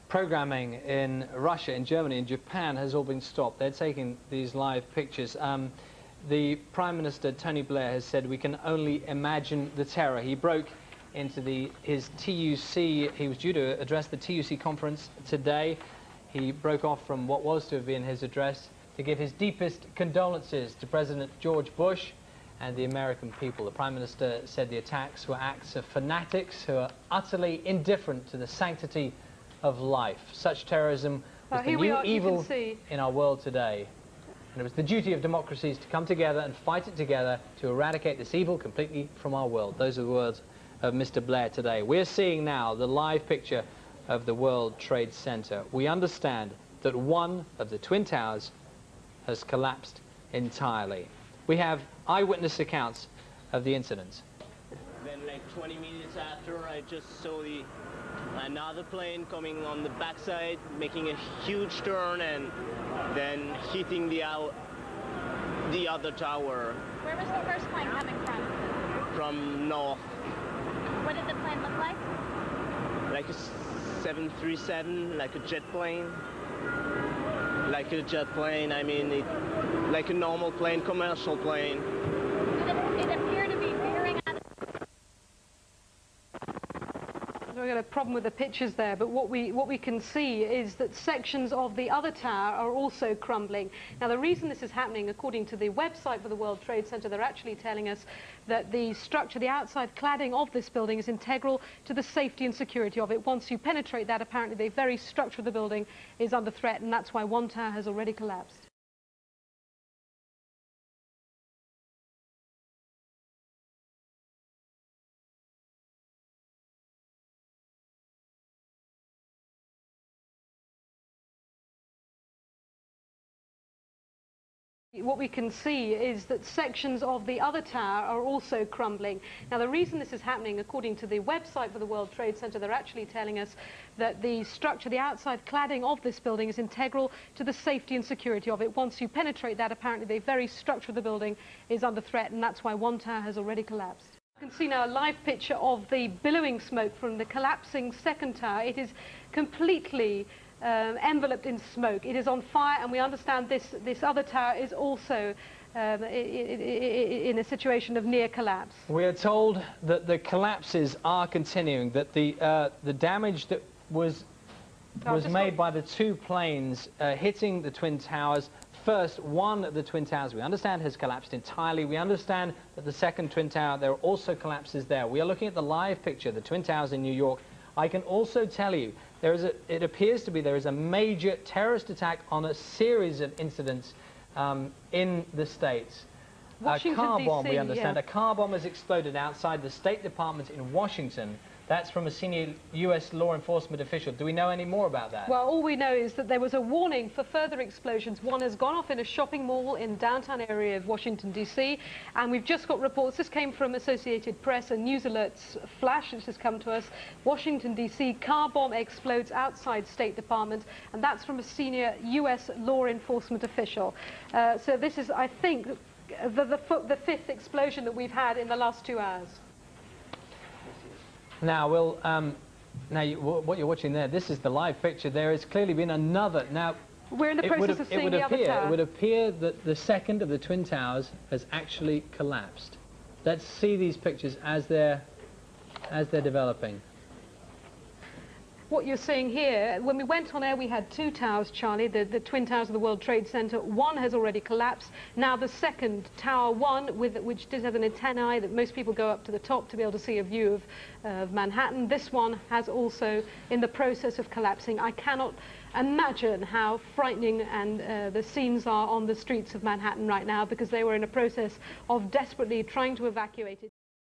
programming in Russia, in Germany, in Japan has all been stopped. They're taking these live pictures. The Prime Minister, Tony Blair, has said we can only imagine the terror. He broke into his TUC. He was due to address the TUC conference today. He broke off from what was to have been his address to give his deepest condolences to President George Bush and the American people. The Prime Minister said the attacks were acts of fanatics who are utterly indifferent to the sanctity of life. Such terrorism is the new evil in our world today. And it was the duty of democracies to come together and fight it together to eradicate this evil completely from our world. Those are the words of Mr. Blair today. We're seeing now the live picture of the World Trade Center. We understand that one of the Twin Towers has collapsed entirely. We have eyewitness accounts of the incident. Then like 20 minutes after, I just saw another plane coming on the backside, making a huge turn and then hitting the other tower. Where was the first plane coming from? From north. What did the plane look like? Like a 737, like a jet plane. Like a jet plane, I mean, like a normal plane, commercial plane. Did it appear to be veering out of... We've got a problem with the pictures there, but what we can see is that sections of the other tower are also crumbling. Now, the reason this is happening, according to the website for the World Trade Center, they're actually telling us that the structure, the outside cladding of this building is integral to the safety and security of it. Once you penetrate that, apparently the very structure of the building is under threat, and that's why one tower has already collapsed. What we can see is that sections of the other tower are also crumbling. Now, the reason this is happening, according to the website for the World Trade Center, they're actually telling us that the structure, the outside cladding of this building is integral to the safety and security of it. Once you penetrate that, apparently the very structure of the building is under threat, and that's why one tower has already collapsed. You can see now a live picture of the billowing smoke from the collapsing second tower. It is completely enveloped in smoke. It is on fire, and we understand this other tower is also in a situation of near collapse. We are told that the collapses are continuing, that the damage that was made by the two planes hitting the Twin Towers. First, one of the Twin Towers, we understand, has collapsed entirely. We understand that the second Twin Tower, there are also collapses there. We are looking at the live picture, the Twin Towers in New York. I can also tell you it appears to be there is a major terrorist attack on a series of incidents in the States. A car bomb, we understand. Yeah. A car bomb has exploded outside the State Department in Washington. That's from a senior U.S. law enforcement official. Do we know any more about that? Well, all we know is that there was a warning for further explosions. One has gone off in a shopping mall in downtown area of Washington, D.C., and we've just got reports. This came from Associated Press, a news alerts flash which has come to us. Washington, D.C., car bomb explodes outside State Department, and that's from a senior U.S. law enforcement official. So this is, I think, the fifth explosion that we've had in the last 2 hours. Now, what you're watching there, this is the live picture. There has clearly been another. Now, we're in the process of seeing the other tower. It would appear that the second of the Twin Towers has actually collapsed. Let's see these pictures as they're developing. What you're seeing here, when we went on air, we had two towers, Charlie, the Twin Towers of the World Trade Center. One has already collapsed. Now the second, Tower 1, which does have an antennae that most people go up to the top to be able to see a view of Manhattan. This one has also in the process of collapsing. I cannot imagine how frightening and the scenes are on the streets of Manhattan right now, because they were in a process of desperately trying to evacuate it.